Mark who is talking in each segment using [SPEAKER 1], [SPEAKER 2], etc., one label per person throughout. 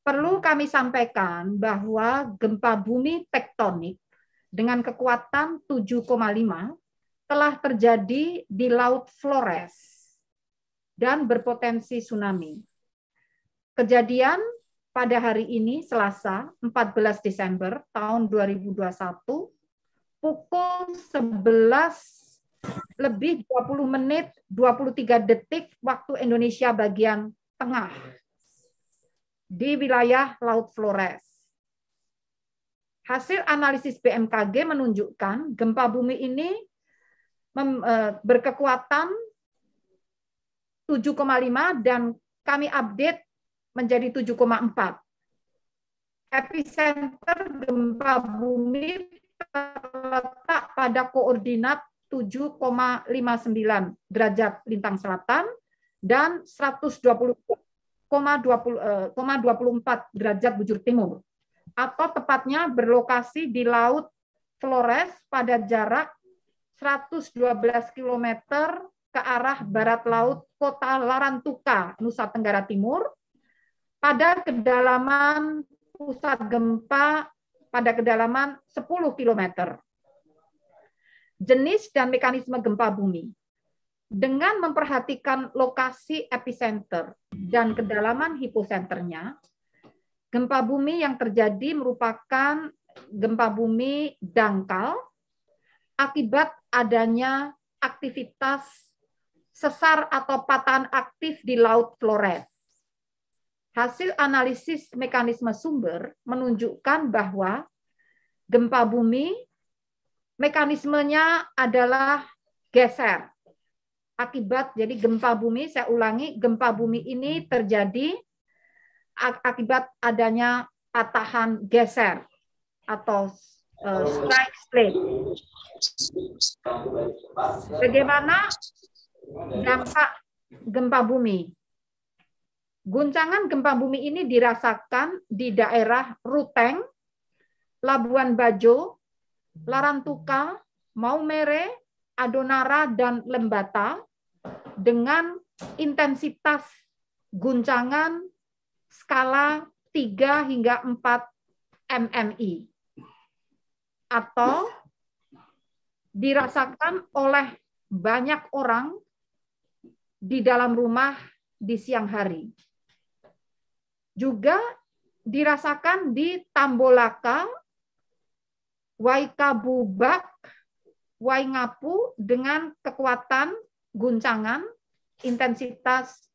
[SPEAKER 1] Perlu kami sampaikan bahwa gempa bumi tektonik dengan kekuatan 7,5 telah terjadi di Laut Flores dan berpotensi tsunami. Kejadian pada hari ini, Selasa, 14 Desember tahun 2021, pukul 11 lebih 20 menit 23 detik waktu Indonesia bagian tengah di wilayah Laut Flores. Hasil analisis BMKG menunjukkan gempa bumi ini berkekuatan 7,5 dan kami update menjadi 7,4. Epicenter gempa bumi terletak pada koordinat 7,59 derajat lintang selatan dan 120,24 derajat bujur timur, atau tepatnya berlokasi di Laut Flores pada jarak 112 km ke arah barat laut kota Larantuka, Nusa Tenggara Timur, pada kedalaman pusat gempa pada kedalaman 10 km. Jenis dan mekanisme gempa bumi. Dengan memperhatikan lokasi epicenter dan kedalaman hiposenternya, gempa bumi yang terjadi merupakan gempa bumi dangkal akibat adanya aktivitas sesar atau patahan aktif di Laut Flores. Hasil analisis mekanisme sumber menunjukkan bahwa gempa bumi mekanismenya adalah geser. Jadi gempa bumi, saya ulangi, gempa bumi ini terjadi akibat adanya patahan geser atau strike slip. Bagaimana dampak gempa bumi? Guncangan gempa bumi ini dirasakan di daerah Ruteng, Labuan Bajo, Larantuka, Maumere, Adonara, dan Lembata dengan intensitas guncangan skala 3 hingga 4 MMI atau dirasakan oleh banyak orang di dalam rumah di siang hari. Juga dirasakan di Tambolaka, Waikabubak, Waingapu dengan kekuatan guncangan intensitas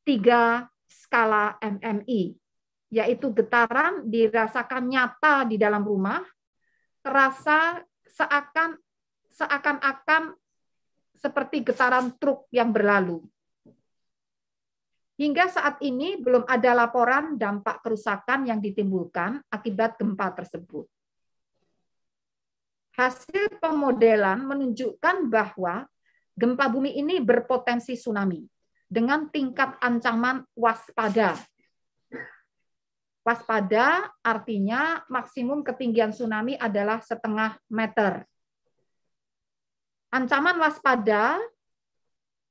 [SPEAKER 1] 3 skala MMI, yaitu getaran dirasakan nyata di dalam rumah, terasa seakan-akan seperti getaran truk yang berlalu. Hingga saat ini belum ada laporan dampak kerusakan yang ditimbulkan akibat gempa tersebut. Hasil pemodelan menunjukkan bahwa gempa bumi ini berpotensi tsunami dengan tingkat ancaman waspada. Waspada artinya maksimum ketinggian tsunami adalah 0,5 meter. Ancaman waspada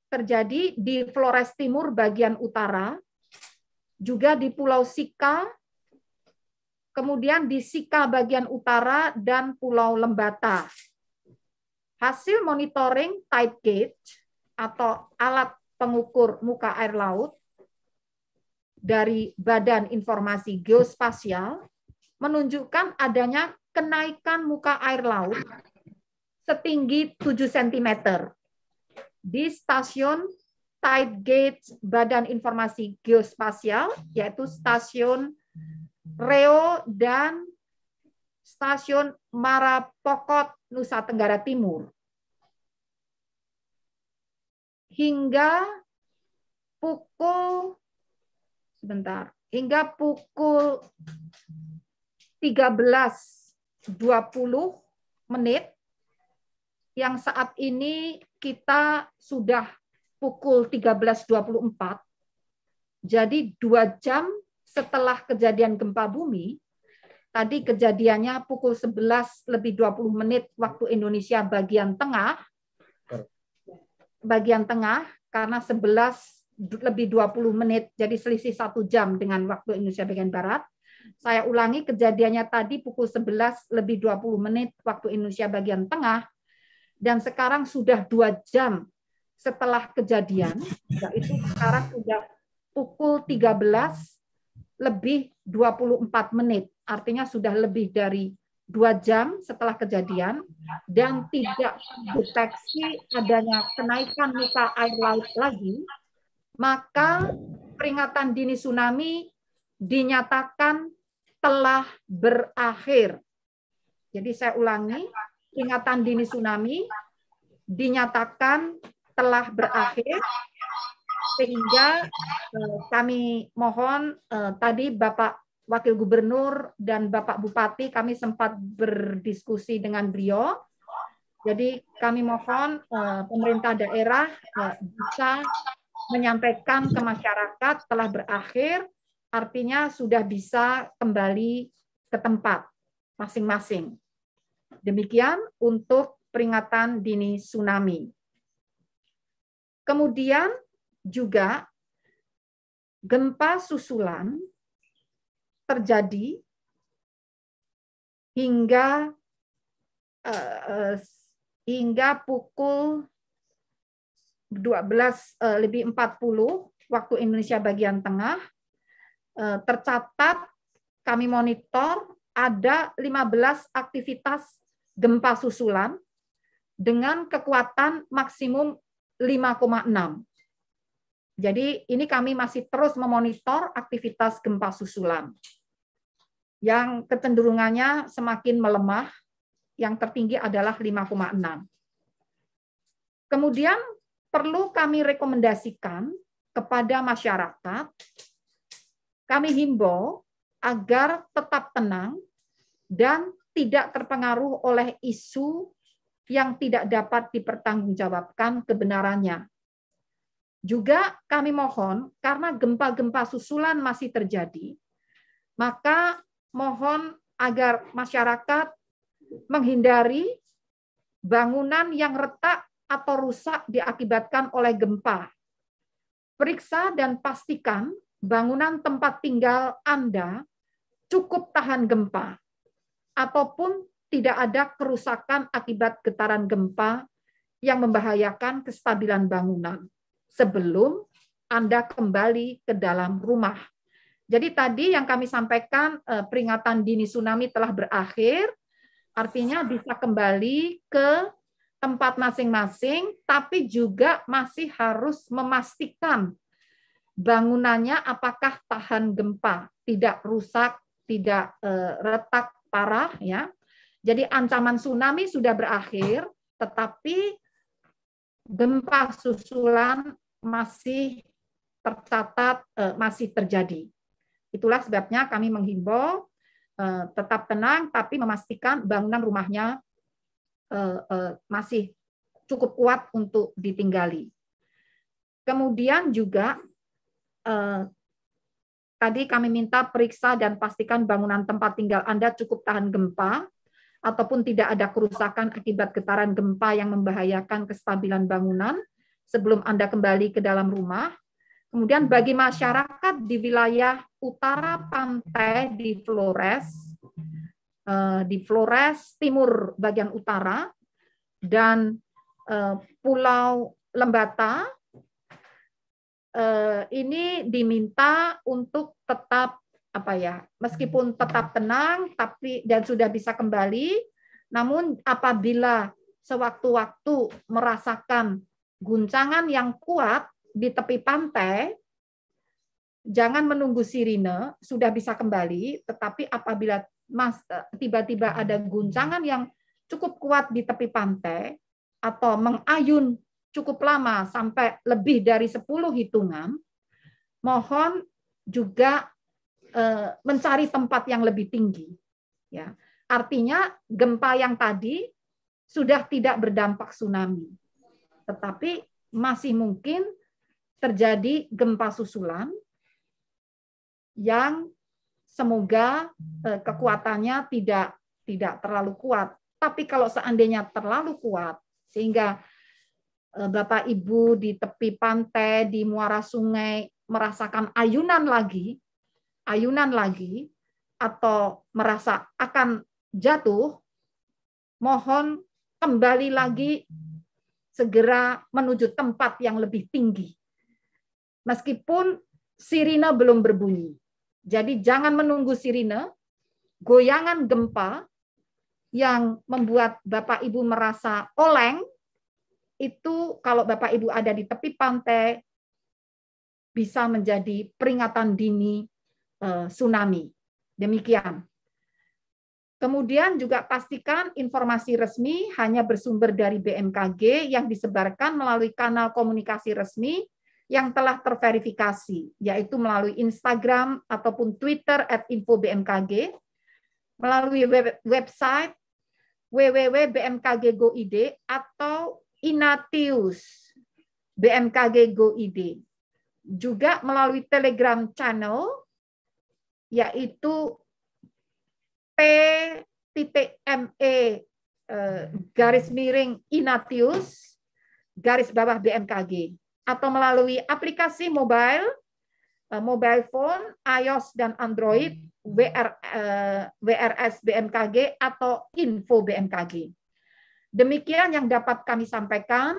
[SPEAKER 1] terjadi di Flores Timur bagian utara, juga di Pulau Sika, kemudian di Sika bagian utara, dan Pulau Lembata. Hasil monitoring tide gauge atau alat pengukur muka air laut dari Badan Informasi Geospasial menunjukkan adanya kenaikan muka air laut setinggi 7 cm di stasiun tide gauge Badan Informasi Geospasial, yaitu stasiun Reo dan stasiun Marapokot, Nusa Tenggara Timur. Hingga pukul 13.20 yang saat ini kita sudah pukul 13.24, jadi 2 jam setelah kejadian gempa bumi, tadi kejadiannya pukul 11:20 waktu Indonesia bagian tengah, karena 11 lebih 20 menit, jadi selisih 1 jam dengan waktu Indonesia bagian Barat. Saya ulangi, kejadiannya tadi pukul 11 lebih 20 menit waktu Indonesia bagian Tengah, dan sekarang sudah 2 jam setelah kejadian, yaitu sekarang sudah pukul 13 lebih 24 menit, artinya sudah lebih dari 2 jam setelah kejadian, dan tidak deteksi adanya kenaikan muka air laut lagi, maka peringatan dini tsunami dinyatakan telah berakhir. Jadi saya ulangi, peringatan dini tsunami dinyatakan telah berakhir, sehingga kami mohon tadi Bapak Wakil Gubernur dan Bapak Bupati, kami sempat berdiskusi dengan beliau. Jadi kami mohon pemerintah daerah bisa menyampaikan ke masyarakat telah berakhir, artinya sudah bisa kembali ke tempat masing-masing. Demikian untuk peringatan dini tsunami. Kemudian juga gempa susulan terjadi hingga pukul 12:40 waktu Indonesia bagian Tengah. Tercatat kami monitor ada 15 aktivitas gempa susulan dengan kekuatan maksimum 5,6. Jadi ini kami masih terus memonitor aktivitas gempa susulan yang kecenderungannya semakin melemah, yang tertinggi adalah 5,6. Kemudian perlu kami rekomendasikan kepada masyarakat, kami himbau agar tetap tenang dan tidak terpengaruh oleh isu yang tidak dapat dipertanggungjawabkan kebenarannya. Juga kami mohon, karena gempa-gempa susulan masih terjadi, maka mohon agar masyarakat menghindari bangunan yang retak atau rusak diakibatkan oleh gempa. Periksa dan pastikan bangunan tempat tinggal Anda cukup tahan gempa, ataupun tidak ada kerusakan akibat getaran gempa yang membahayakan kestabilan bangunan sebelum Anda kembali ke dalam rumah. Jadi tadi yang kami sampaikan, peringatan dini tsunami telah berakhir, artinya bisa kembali ke tempat masing-masing, tapi juga masih harus memastikan bangunannya apakah tahan gempa, tidak rusak, tidak retak parah, ya. Jadi ancaman tsunami sudah berakhir, tetapi gempa susulan masih tercatat, masih terjadi. Itulah sebabnya kami menghimbau tetap tenang, tapi memastikan bangunan rumahnya masih cukup kuat untuk ditinggali. Kemudian juga tadi kami minta periksa dan pastikan bangunan tempat tinggal Anda cukup tahan gempa, ataupun tidak ada kerusakan akibat getaran gempa yang membahayakan kestabilan bangunan sebelum Anda kembali ke dalam rumah. Kemudian bagi masyarakat di wilayah utara pantai di Flores timur bagian utara dan Pulau Lembata, ini diminta untuk tetap meskipun tetap tenang dan sudah bisa kembali, namun apabila sewaktu-waktu merasakan guncangan yang kuat di tepi pantai, jangan menunggu sirine, sudah bisa kembali, tetapi apabila tiba-tiba ada guncangan yang cukup kuat di tepi pantai atau mengayun cukup lama sampai lebih dari 10 hitungan, mohon juga mencari tempat yang lebih tinggi. Ya, artinya gempa yang tadi sudah tidak berdampak tsunami, tetapi masih mungkin terjadi gempa susulan yang semoga kekuatannya tidak terlalu kuat. Tapi kalau seandainya terlalu kuat sehingga Bapak Ibu di tepi pantai, di muara sungai merasakan ayunan lagi, atau merasa akan jatuh, mohon kembali lagi segera menuju tempat yang lebih tinggi. Meskipun sirine belum berbunyi. Jadi jangan menunggu sirine, goyangan gempa yang membuat Bapak Ibu merasa oleng, itu kalau Bapak Ibu ada di tepi pantai, bisa menjadi peringatan dini tsunami. Demikian. Kemudian juga pastikan informasi resmi hanya bersumber dari BMKG yang disebarkan melalui kanal komunikasi resmi yang telah terverifikasi, yaitu melalui Instagram ataupun Twitter @info_bmkg, melalui website www.bmkg.go.id atau Inatius BMKG Go.id. Juga melalui Telegram channel, yaitu P_Inatius_BMKG, atau melalui aplikasi mobile phone, iOS dan Android, WRS BMKG atau Info BMKG. Demikian yang dapat kami sampaikan.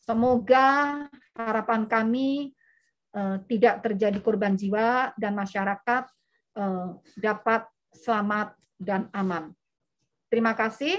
[SPEAKER 1] Semoga harapan kami tidak terjadi korban jiwa dan masyarakat dapat selamat dan aman. Terima kasih.